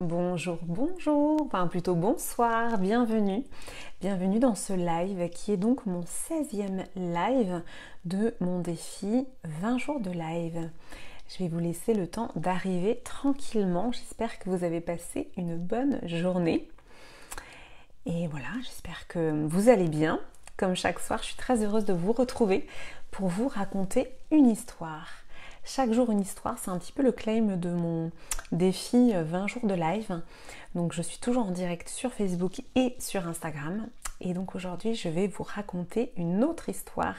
Bonjour, bonjour, enfin plutôt bonsoir, bienvenue. Bienvenue dans ce live qui est donc mon 16e live de mon défi 20 jours de live. Je vais vous laisser le temps d'arriver tranquillement. J'espère que vous avez passé une bonne journée. Et voilà, j'espère que vous allez bien. Comme chaque soir, je suis très heureuse de vous retrouver pour vous raconter une histoire. Chaque jour une histoire, c'est un petit peu le claim de mon défi 20 jours de live. Donc je suis toujours en direct sur Facebook et sur Instagram. Et donc aujourd'hui, je vais vous raconter une autre histoire,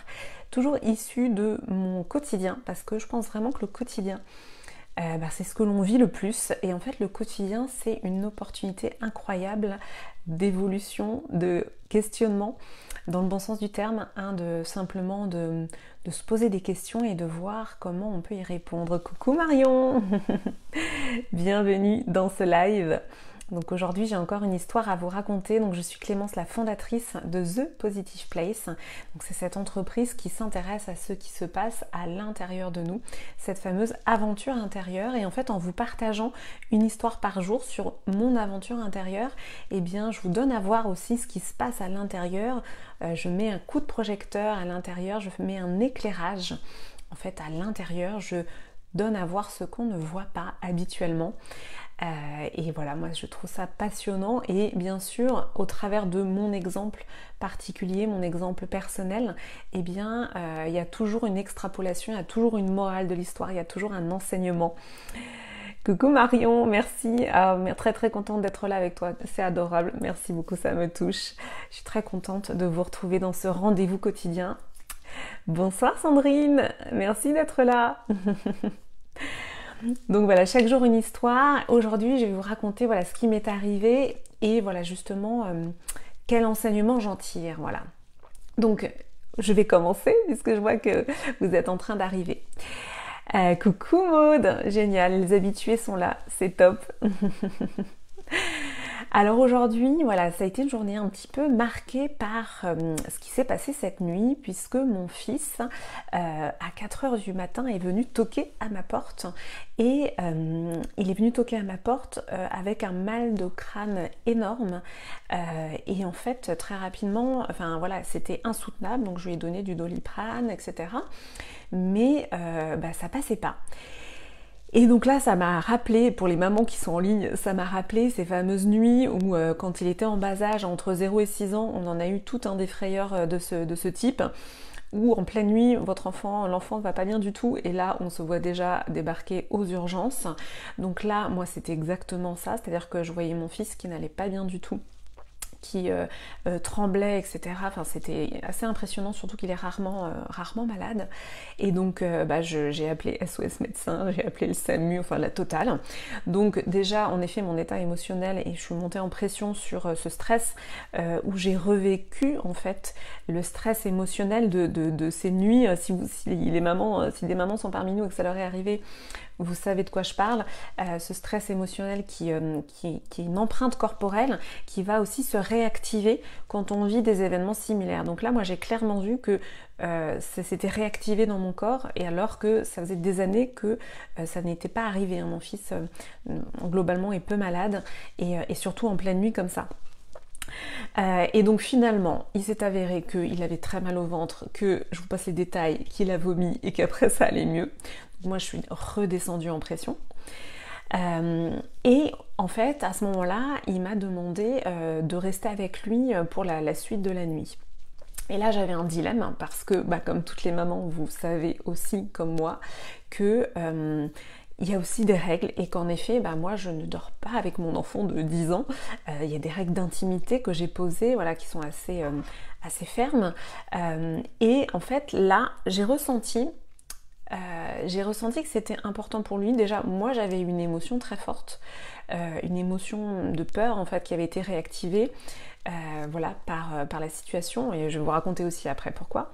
toujours issue de mon quotidien, parce que je pense vraiment que le quotidien, c'est ce que l'on vit le plus. Et en fait, le quotidien, c'est une opportunité incroyable d'évolution, de questionnement, dans le bon sens du terme, de simplement de se poser des questions et de voir comment on peut y répondre. Coucou Marion. Bienvenue dans ce live. Donc aujourd'hui j'ai encore une histoire à vous raconter. Donc je suis Clémence, la fondatrice de The Positive Place. Donc c'est cette entreprise qui s'intéresse à ce qui se passe à l'intérieur de nous, cette fameuse aventure intérieure. Et en fait en vous partageant une histoire par jour sur mon aventure intérieure, eh bien je vous donne à voir aussi ce qui se passe à l'intérieur. Je mets un coup de projecteur à l'intérieur, je mets un éclairage. En fait à l'intérieur je donne à voir ce qu'on ne voit pas habituellement. Et voilà, moi je trouve ça passionnant et bien sûr au travers de mon exemple particulier, mon exemple personnel, eh bien il y a toujours une extrapolation, il y a toujours une morale de l'histoire, il y a toujours un enseignement. Coucou Marion, merci, très très contente d'être là avec toi, c'est adorable, merci beaucoup, ça me touche. Je suis très contente de vous retrouver dans ce rendez-vous quotidien. Bonsoir Sandrine, merci d'être là. Donc voilà, chaque jour une histoire. Aujourd'hui, je vais vous raconter voilà ce qui m'est arrivé et voilà justement quel enseignement j'en tire. Voilà. Donc je vais commencer puisque je vois que vous êtes en train d'arriver. Coucou Maude, génial, les habitués sont là, c'est top. Alors aujourd'hui, voilà, ça a été une journée un petit peu marquée par ce qui s'est passé cette nuit, puisque mon fils, à 4h du matin, est venu toquer à ma porte. Et il est venu toquer à ma porte avec un mal de crâne énorme. Et en fait, très rapidement, enfin voilà, c'était insoutenable, donc je lui ai donné du Doliprane, etc. Mais ça passait pas. Et donc là, ça m'a rappelé, pour les mamans qui sont en ligne, ça m'a rappelé ces fameuses nuits où quand il était en bas âge, entre 0 et 6 ans, on en a eu tout un des frayeurs de ce type, où en pleine nuit, l'enfant ne va pas bien du tout, et là, on se voit déjà débarquer aux urgences. Donc là, moi, c'était exactement ça, c'est-à-dire que je voyais mon fils qui n'allait pas bien du tout, qui tremblait, etc. Enfin, c'était assez impressionnant, surtout qu'il est rarement malade. Et donc, j'ai appelé SOS médecin, j'ai appelé le SAMU, enfin la totale. Donc déjà, en effet, mon état émotionnel, et je suis montée en pression sur ce stress, où j'ai revécu, en fait, le stress émotionnel de ces nuits. Si des mamans sont parmi nous et que ça leur est arrivé, vous savez de quoi je parle, ce stress émotionnel qui est une empreinte corporelle qui va aussi se réactiver quand on vit des événements similaires. Donc là, moi, j'ai clairement vu que ça s'était réactivé dans mon corps, et alors que ça faisait des années que ça n'était pas arrivé. Mon fils, globalement, est peu malade, et surtout en pleine nuit comme ça. Et donc finalement, il s'est avéré qu'il avait très mal au ventre, que je vous passe les détails, qu'il a vomi et qu'après ça allait mieux. Donc moi je suis redescendue en pression. Et en fait, à ce moment-là, il m'a demandé de rester avec lui pour la suite de la nuit. Et là j'avais un dilemme parce que, comme toutes les mamans, vous savez aussi comme moi que il y a aussi des règles, et qu'en effet, moi je ne dors pas avec mon enfant de 10 ans. Il y a des règles d'intimité que j'ai posées, voilà, qui sont assez fermes. Et en fait, là, j'ai ressenti que c'était important pour lui. Déjà, moi j'avais une émotion très forte, une émotion de peur en fait qui avait été réactivée par la situation, et je vais vous raconter aussi après pourquoi.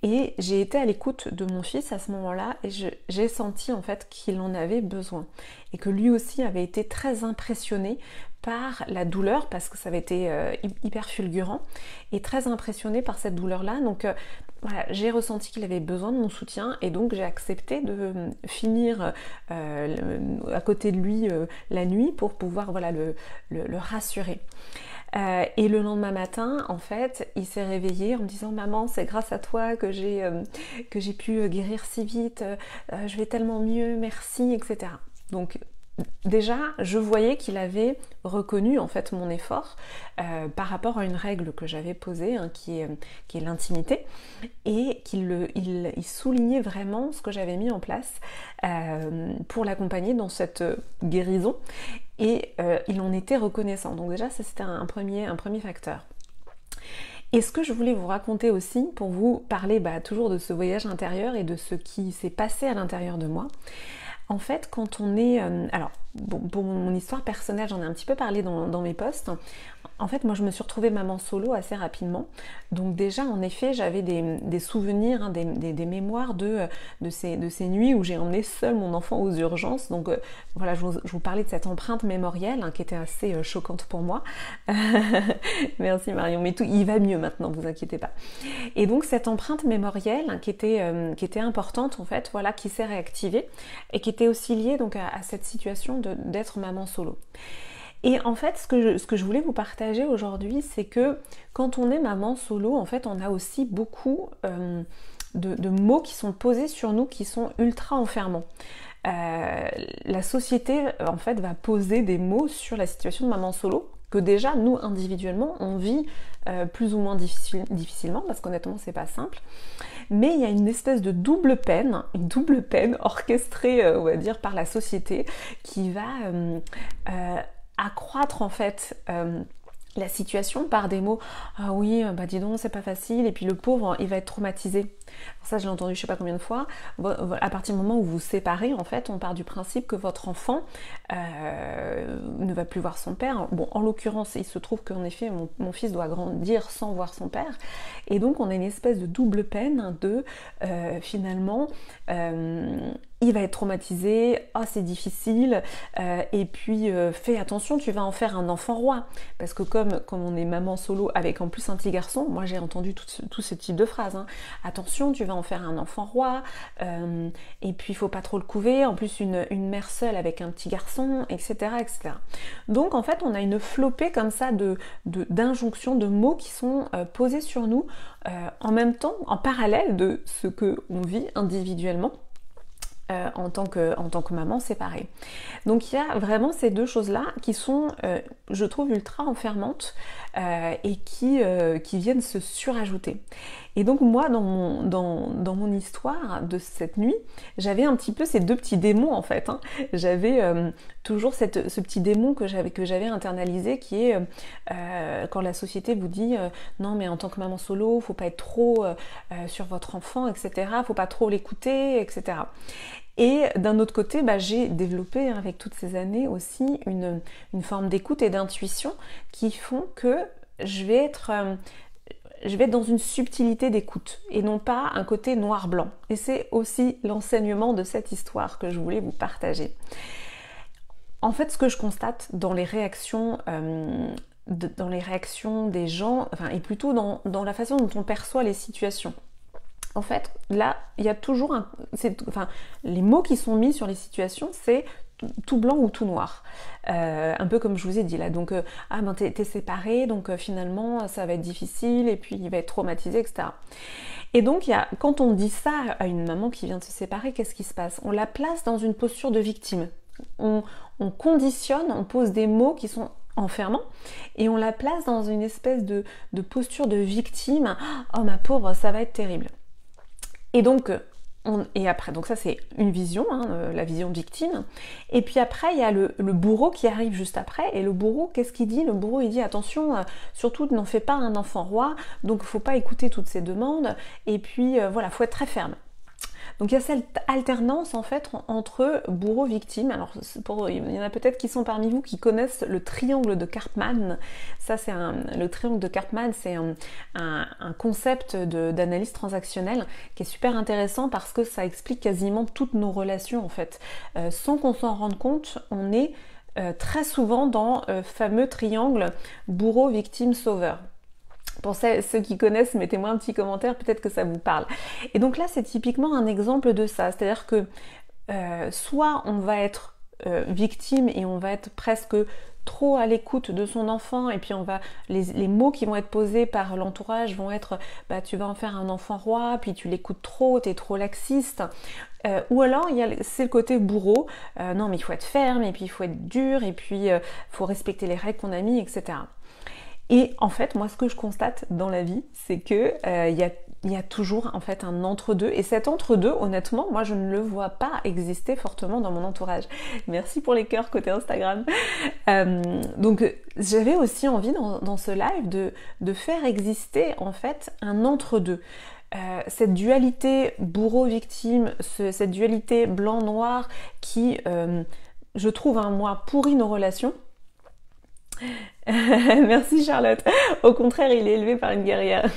Et j'ai été à l'écoute de mon fils à ce moment-là, et j'ai senti en fait qu'il en avait besoin, et que lui aussi avait été très impressionné par la douleur parce que ça avait été hyper fulgurant et très impressionnée par cette douleur-là. Donc voilà, j'ai ressenti qu'il avait besoin de mon soutien et donc j'ai accepté de finir à côté de lui la nuit pour pouvoir voilà, le rassurer. Et le lendemain matin, en fait, il s'est réveillé en me disant « Maman, c'est grâce à toi que j'ai pu guérir si vite, je vais tellement mieux, merci, etc. » Donc déjà, je voyais qu'il avait reconnu en fait mon effort par rapport à une règle que j'avais posée, hein, qui est l'intimité, et qu'il soulignait vraiment ce que j'avais mis en place pour l'accompagner dans cette guérison, et il en était reconnaissant. Donc déjà, ça c'était un premier facteur. Et ce que je voulais vous raconter aussi, pour vous parler toujours de ce voyage intérieur et de ce qui s'est passé à l'intérieur de moi. En fait, quand on est... alors, bon, pour mon histoire personnelle, j'en ai un petit peu parlé dans mes posts. En fait, moi, je me suis retrouvée maman solo assez rapidement. Donc déjà, en effet, j'avais des souvenirs, hein, des mémoires de ces nuits où j'ai emmené seule mon enfant aux urgences. Donc voilà, je vous parlais de cette empreinte mémorielle, hein, qui était assez choquante pour moi. Merci Marion, mais tout, il va mieux maintenant, vous inquiétez pas. Et donc cette empreinte mémorielle, hein, qui était importante en fait, voilà, qui s'est réactivée et qui était aussi liée donc à cette situation d'être maman solo. Et en fait, ce que je voulais vous partager aujourd'hui, c'est que quand on est maman solo, en fait, on a aussi beaucoup de mots qui sont posés sur nous qui sont ultra enfermants. La société, en fait, va poser des mots sur la situation de maman solo que déjà, nous, individuellement, on vit plus ou moins difficilement, parce qu'honnêtement, c'est pas simple. Mais il y a une espèce de double peine orchestrée, on va dire, par la société, qui va accroître en fait la situation par des mots « Ah oui, bah dis donc, c'est pas facile » et puis le pauvre, il va être traumatisé. Ça, je l'ai entendu je sais pas combien de fois. À partir du moment où vous vous séparez, en fait, on part du principe que votre enfant ne va plus voir son père. Bon, en l'occurrence, il se trouve qu'en effet, mon fils doit grandir sans voir son père. Et donc, on a une espèce de double peine de, finalement... il va être traumatisé, oh c'est difficile, et puis fais attention, tu vas en faire un enfant roi. Parce que comme on est maman solo avec en plus un petit garçon, moi j'ai entendu tout ce type de phrases. Hein. Attention, tu vas en faire un enfant roi, et puis il faut pas trop le couver, en plus une mère seule avec un petit garçon, etc., etc. Donc en fait on a une flopée comme ça d'injonctions, de mots qui sont posés sur nous en même temps, en parallèle de ce qu'on vit individuellement. En tant que maman séparée. Donc il y a vraiment ces deux choses-là qui sont, je trouve, ultra enfermantes et qui viennent se surajouter. Et donc moi, dans mon histoire de cette nuit, j'avais un petit peu ces deux petits démons en fait. Hein. J'avais toujours ce petit démon que j'avais internalisé qui est quand la société vous dit non mais en tant que maman solo, faut pas être trop sur votre enfant, etc. Faut pas trop l'écouter, etc. Et d'un autre côté, j'ai développé avec toutes ces années aussi une forme d'écoute et d'intuition qui font que je vais être dans une subtilité d'écoute et non pas un côté noir-blanc. Et c'est aussi l'enseignement de cette histoire que je voulais vous partager. En fait, ce que je constate dans les réactions des gens, et plutôt dans la façon dont on perçoit les situations. En fait, là, il y a toujours les mots qui sont mis sur les situations, c'est tout blanc ou tout noir. Un peu comme je vous ai dit là. Donc, t'es séparé, donc finalement, ça va être difficile, et puis il va être traumatisé, etc. Et donc, quand on dit ça à une maman qui vient de se séparer, qu'est-ce qui se passe? On la place dans une posture de victime. On conditionne, on pose des mots qui sont enfermants et on la place dans une espèce de posture de victime. Oh ma pauvre, ça va être terrible. Et donc, après, donc ça c'est une vision, hein, la vision de victime. Et puis après, il y a le bourreau qui arrive juste après. Et le bourreau, qu'est-ce qu'il dit? Le bourreau, il dit attention, surtout n'en fais pas un enfant roi, donc faut pas écouter toutes ces demandes. Et puis voilà, faut être très ferme. Donc il y a cette alternance en fait entre bourreau-victime. Alors il y en a peut-être qui sont parmi vous qui connaissent le triangle de Karpman. Ça c'est le triangle de Karpman, c'est un concept d'analyse transactionnelle qui est super intéressant parce que ça explique quasiment toutes nos relations en fait. Sans qu'on s'en rende compte, on est très souvent dans fameux triangle bourreau, victime, sauveur. Pour ceux qui connaissent, mettez-moi un petit commentaire, peut-être que ça vous parle. Et donc là, c'est typiquement un exemple de ça. C'est-à-dire que soit on va être victime et on va être presque trop à l'écoute de son enfant, et puis les mots qui vont être posés par l'entourage vont être tu vas en faire un enfant roi, puis tu l'écoutes trop, t'es trop laxiste. Ou alors c'est le côté bourreau, non mais il faut être ferme, et puis il faut être dur, et puis il faut respecter les règles qu'on a mis, etc. Et en fait, moi, ce que je constate dans la vie, c'est que il y a toujours en fait un entre-deux. Et cet entre-deux, honnêtement, moi, je ne le vois pas exister fortement dans mon entourage. Merci pour les cœurs côté Instagram. Donc, j'avais aussi envie dans ce live de faire exister en fait un entre-deux. Cette dualité bourreau-victime, cette dualité blanc-noir qui, je trouve, moi, pourrit nos relations. Merci Charlotte. Au contraire, il est élevé par une guerrière.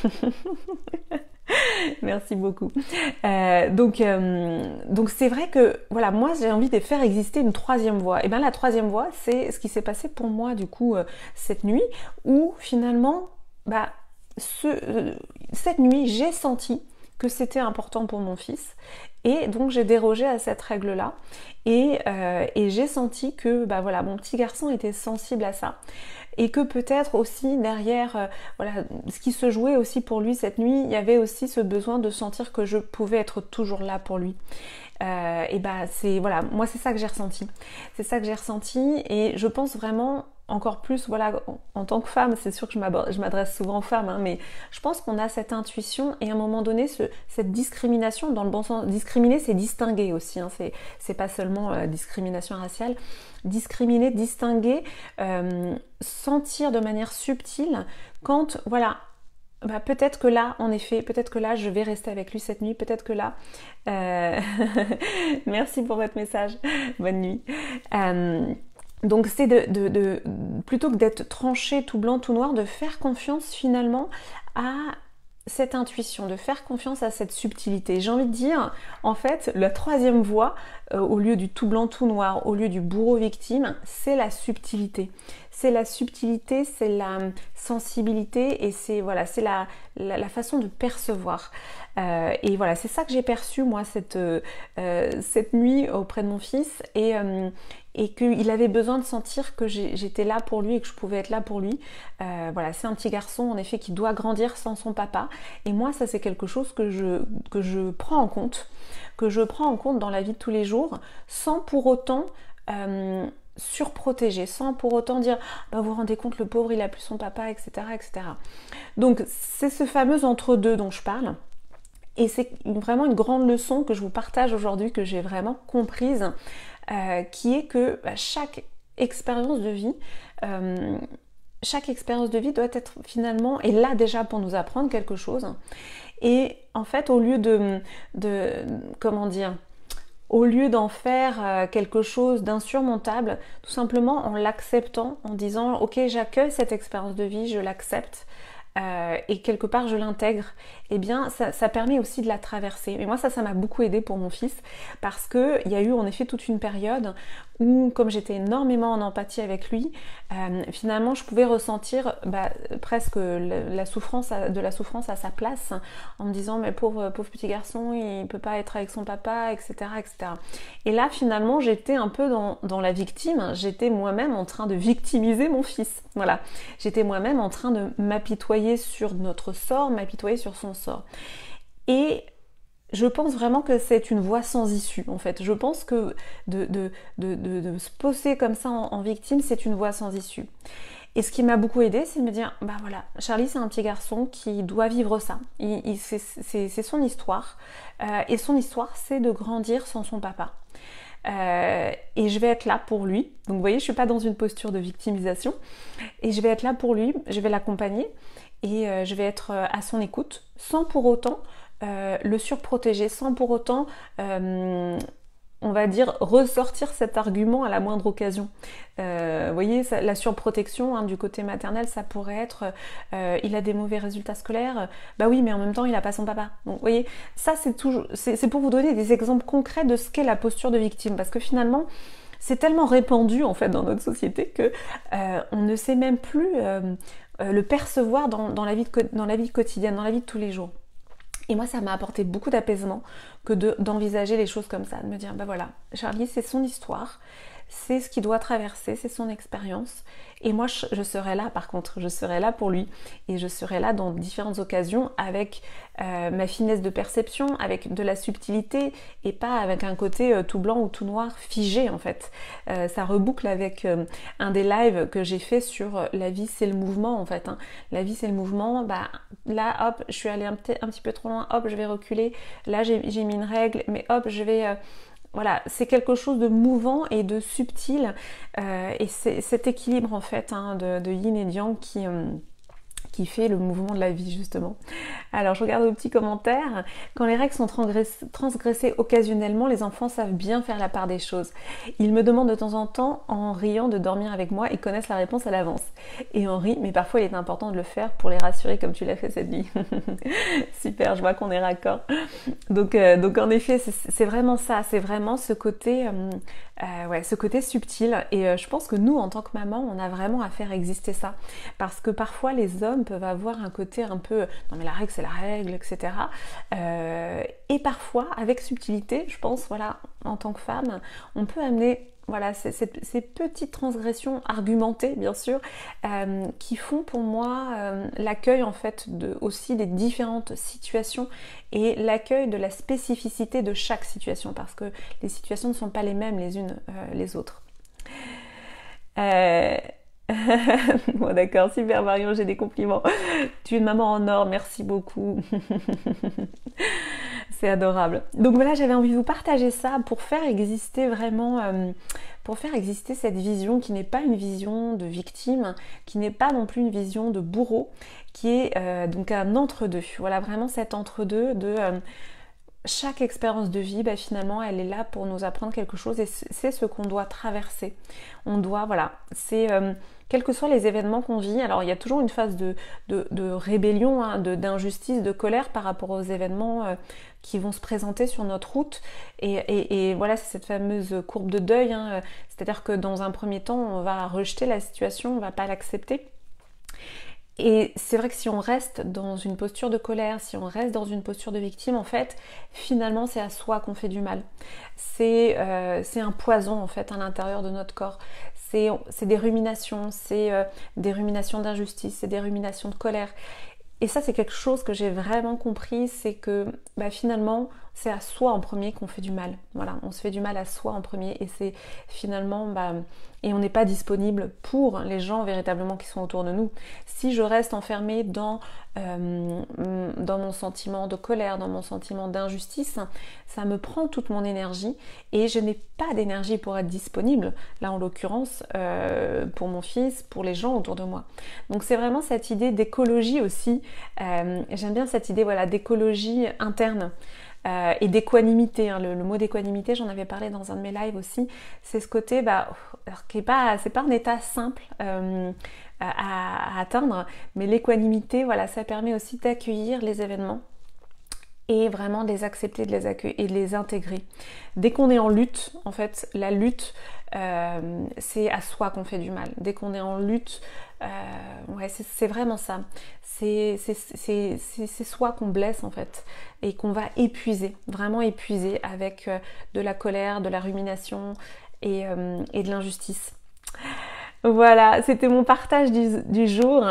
Merci beaucoup. Donc c'est vrai que voilà, moi j'ai envie de faire exister une troisième voie. Et bien la troisième voie, c'est ce qui s'est passé pour moi du coup cette nuit, où finalement, cette nuit, j'ai senti que c'était important pour mon fils, et donc j'ai dérogé à cette règle-là, et j'ai senti que voilà, mon petit garçon était sensible à ça, et que peut-être aussi derrière voilà, ce qui se jouait aussi pour lui cette nuit, il y avait aussi ce besoin de sentir que je pouvais être toujours là pour lui. C'est voilà, moi c'est ça que j'ai ressenti. C'est ça que j'ai ressenti, et je pense vraiment encore plus, voilà, en tant que femme, c'est sûr que je m'adresse souvent aux femmes, hein, mais je pense qu'on a cette intuition, et à un moment donné, cette discrimination, dans le bon sens, discriminer, c'est distinguer aussi, hein, c'est pas seulement discrimination raciale, discriminer, distinguer, sentir de manière subtile quand, voilà, peut-être que là, en effet, peut-être que là, je vais rester avec lui cette nuit, peut-être que là... Merci pour votre message, bonne nuit. Donc c'est plutôt que d'être tranché tout blanc, tout noir, de faire confiance finalement à cette intuition, de faire confiance à cette subtilité. J'ai envie de dire, en fait, la troisième voie, au lieu du tout blanc, tout noir, au lieu du bourreau victime, c'est la subtilité. C'est la subtilité, c'est la sensibilité, et c'est voilà, c'est la façon de percevoir. Et voilà, c'est ça que j'ai perçu moi cette nuit auprès de mon fils, et qu'il avait besoin de sentir que j'étais là pour lui et que je pouvais être là pour lui. Voilà, c'est un petit garçon en effet qui doit grandir sans son papa, et moi ça c'est quelque chose que je prends en compte, dans la vie de tous les jours, sans pour autant surprotéger, sans pour autant dire vous vous rendez compte, le pauvre il a plus son papa, etc., etc. Donc c'est ce fameux entre-deux dont je parle. Et c'est vraiment une grande leçon que je vous partage aujourd'hui, que j'ai vraiment comprise, qui est que chaque expérience de vie doit être finalement, et là déjà pour nous apprendre quelque chose. Et en fait, au lieu au lieu d'en faire quelque chose d'insurmontable, tout simplement en l'acceptant, en disant ok, j'accueille cette expérience de vie, je l'accepte, et quelque part je l'intègre, et bien ça permet aussi de la traverser. Et moi ça m'a beaucoup aidé pour mon fils, parce que il y a eu en effet toute une période où, comme j'étais énormément en empathie avec lui, finalement je pouvais ressentir presque la souffrance à sa place, en me disant mais pauvre petit garçon, il peut pas être avec son papa, etc., etc. Et là finalement j'étais un peu dans la victime, j'étais moi-même en train de victimiser mon fils, voilà, j'étais moi-même en train de m'apitoyer sur notre sort, m'apitoyer sur son sort. Et je pense vraiment que c'est une voie sans issue, en fait. Je pense que de se poser comme ça en victime, c'est une voie sans issue. Et ce qui m'a beaucoup aidée, c'est de me dire, voilà, Charlie, c'est un petit garçon qui doit vivre ça. C'est son histoire. Et son histoire, c'est de grandir sans son papa. Et je vais être là pour lui. Donc vous voyez, je suis pas dans une posture de victimisation. Et je vais être là pour lui, je vais l'accompagner, et je vais être à son écoute, sans pour autant le surprotéger, sans pour autant, on va dire, ressortir cet argument à la moindre occasion. Vous voyez, la surprotection du côté maternel, ça pourrait être il a des mauvais résultats scolaires, oui, mais en même temps il a pas son papa. Donc vous voyez, ça c'est pour vous donner des exemples concrets de ce qu'est la posture de victime, parce que finalement c'est tellement répandu en fait dans notre société que on ne sait même plus le percevoir dans la vie quotidienne, dans la vie de tous les jours. Et moi, ça m'a apporté beaucoup d'apaisement que d'envisager les choses comme ça, de me dire, bah voilà, Charlie, c'est son histoire, c'est ce qu'il doit traverser, c'est son expérience. Et moi, je serai là, par contre, je serai là pour lui. Et je serai là dans différentes occasions avec ma finesse de perception, avec de la subtilité, et pas avec un côté tout blanc ou tout noir, figé en fait. Ça reboucle avec un des lives que j'ai fait sur la vie, c'est le mouvement en fait. Hein. La vie, c'est le mouvement. Bah, là, hop, je suis allée un petit peu trop loin, hop, je vais reculer. Là, j'ai mis une règle, mais hop, je vais... Voilà, c'est quelque chose de mouvant et de subtil et c'est cet équilibre en fait hein, de yin et yang qui fait le mouvement de la vie justement. Alors je regarde vos petits commentaires. Quand les règles sont transgressées occasionnellement, les enfants savent bien faire la part des choses. Ils me demandent de temps en temps en riant de dormir avec moi et connaissent la réponse à l'avance. Et on rit, mais parfois il est important de le faire pour les rassurer comme tu l'as fait cette nuit. Super, je vois qu'on est raccord. Donc en effet, c'est vraiment ça, c'est vraiment ce côté, ce côté subtil. Et je pense que nous, en tant que maman, on a vraiment à faire exister ça. Parce que parfois les hommes peuvent avoir un côté un peu non mais la règle c'est la règle, etc. Et parfois avec subtilité, je pense, voilà, en tant que femme, on peut amener voilà, ces petites transgressions argumentées bien sûr, qui font pour moi l'accueil en fait aussi des différentes situations et l'accueil de la spécificité de chaque situation parce que les situations ne sont pas les mêmes les unes les autres. Bon d'accord, super Marion, j'ai des compliments. Tu es une maman en or, merci beaucoup. C'est adorable. Donc voilà, j'avais envie de vous partager ça pour faire exister vraiment, pour faire exister cette vision qui n'est pas une vision de victime, qui n'est pas non plus une vision de bourreau, qui est donc un entre-deux. Voilà, vraiment cet entre-deux de... chaque expérience de vie, bah, finalement, elle est là pour nous apprendre quelque chose et c'est ce qu'on doit traverser. On doit, voilà, c'est quels que soient les événements qu'on vit. Alors, il y a toujours une phase de rébellion, hein, d'injustice, de colère par rapport aux événements qui vont se présenter sur notre route. Et voilà, c'est cette fameuse courbe de deuil. Hein, c'est-à-dire que dans un premier temps, on va rejeter la situation, on va pas l'accepter. Et c'est vrai que si on reste dans une posture de colère, si on reste dans une posture de victime, en fait, finalement, c'est à soi qu'on fait du mal. C'est un poison, en fait, à l'intérieur de notre corps. C'est des ruminations, c'est des ruminations d'injustice, c'est des ruminations de colère. Et ça, c'est quelque chose que j'ai vraiment compris, c'est que bah, finalement, c'est à soi en premier qu'on fait du mal. Voilà, on se fait du mal à soi en premier et c'est finalement... Bah, et on n'est pas disponible pour les gens véritablement qui sont autour de nous. Si je reste enfermée dans mon sentiment de colère, dans mon sentiment d'injustice, ça me prend toute mon énergie et je n'ai pas d'énergie pour être disponible, là en l'occurrence, pour mon fils, pour les gens autour de moi. Donc c'est vraiment cette idée d'écologie aussi. J'aime bien cette idée voilà, d'écologie interne. Et d'équanimité, hein. Le mot d'équanimité, j'en avais parlé dans un de mes lives aussi, c'est ce côté qui est pas, c'est pas un état simple à atteindre, mais l'équanimité, voilà, ça permet aussi d'accueillir les événements et vraiment de les accepter, de les accueillir et de les intégrer. Dès qu'on est en lutte, en fait, la lutte, c'est à soi qu'on fait du mal. Dès qu'on est en lutte, ouais, c'est vraiment ça. C'est soi qu'on blesse en fait et qu'on va épuiser, vraiment épuiser avec de la colère, de la rumination et de l'injustice. Voilà, c'était mon partage du jour.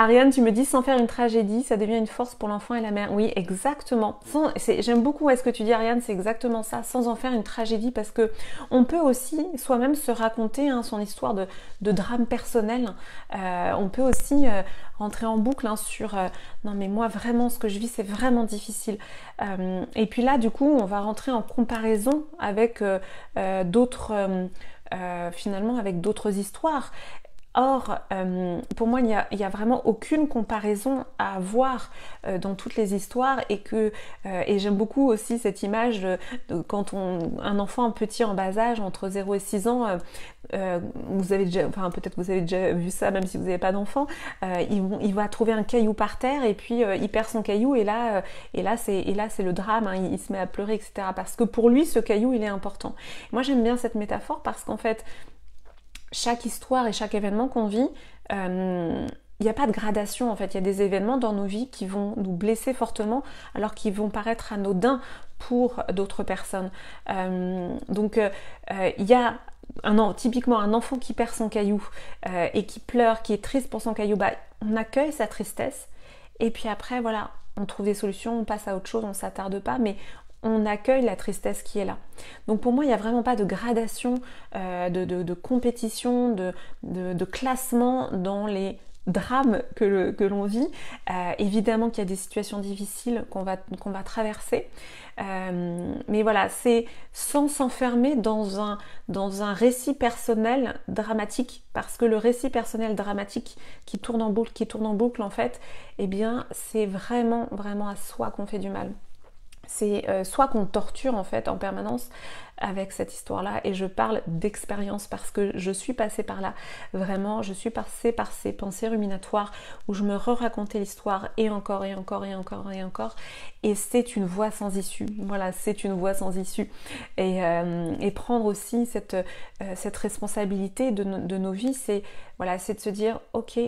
Ariane, tu me dis sans faire une tragédie, ça devient une force pour l'enfant et la mère. Oui, exactement. J'aime beaucoup ce que tu dis, Ariane, c'est exactement ça, sans en faire une tragédie, parce que on peut aussi soi-même se raconter son histoire de drame personnel. On peut aussi rentrer en boucle sur non mais moi vraiment ce que je vis c'est vraiment difficile. Et puis là du coup on va rentrer en comparaison avec d'autres finalement avec d'autres histoires. Or, pour moi, il y a vraiment aucune comparaison à avoir dans toutes les histoires et j'aime beaucoup aussi cette image de quand un enfant petit en bas âge, entre 0 et 6 ans, vous avez déjà, enfin peut-être que vous avez déjà vu ça même si vous n'avez pas d'enfant, il va trouver un caillou par terre et puis il perd son caillou et là c'est le drame, hein, il se met à pleurer, etc. Parce que pour lui ce caillou il est important. Moi j'aime bien cette métaphore parce qu'en fait chaque histoire et chaque événement qu'on vit, il n'y a pas de gradation en fait, il y a des événements dans nos vies qui vont nous blesser fortement alors qu'ils vont paraître anodins pour d'autres personnes. Donc il y a typiquement un enfant qui perd son caillou et qui pleure, qui est triste pour son caillou, bah, on accueille sa tristesse et puis après voilà, on trouve des solutions, on passe à autre chose, on ne s'attarde pas, mais on accueille la tristesse qui est là. Donc pour moi, il n'y a vraiment pas de gradation, de compétition, de classement dans les drames que l'on vit. Évidemment qu'il y a des situations difficiles qu'on va traverser. Mais voilà, c'est sans s'enfermer dans un récit personnel dramatique, parce que le récit personnel dramatique qui tourne en boucle en fait, eh bien c'est vraiment à soi qu'on fait du mal. C'est soit qu'on torture en fait en permanence avec cette histoire-là, et je parle d'expérience parce que je suis passée par là, vraiment, je suis passée par ces pensées ruminatoires où je me re-racontais l'histoire et encore, et c'est une voie sans issue, voilà, c'est une voie sans issue, et prendre aussi cette responsabilité de nos vies, c'est de se dire, ok,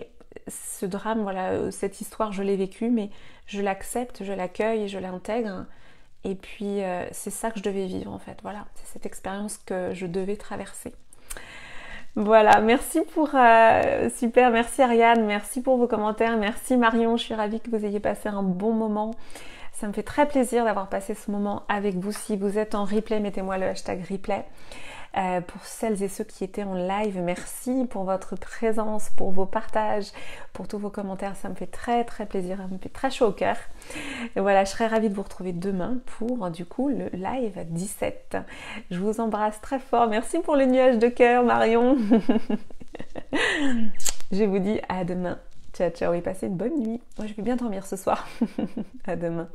ce drame, voilà, cette histoire, je l'ai vécue, mais je l'accepte, je l'accueille et je l'intègre. Et puis c'est ça que je devais vivre en fait, voilà, c'est cette expérience que je devais traverser. Voilà, merci super, merci Ariane, merci pour vos commentaires, merci Marion, je suis ravie que vous ayez passé un bon moment. Ça me fait très plaisir d'avoir passé ce moment avec vous. Si vous êtes en replay, mettez-moi le hashtag replay. Pour celles et ceux qui étaient en live, merci pour votre présence, pour vos partages, pour tous vos commentaires, ça me fait très plaisir, ça me fait très chaud au cœur. Et voilà, je serais ravie de vous retrouver demain pour du coup le live 17. Je vous embrasse très fort, merci pour le nuage de cœur Marion. Je vous dis à demain. Ciao ciao et passez une bonne nuit. Moi je vais bien dormir ce soir. À demain.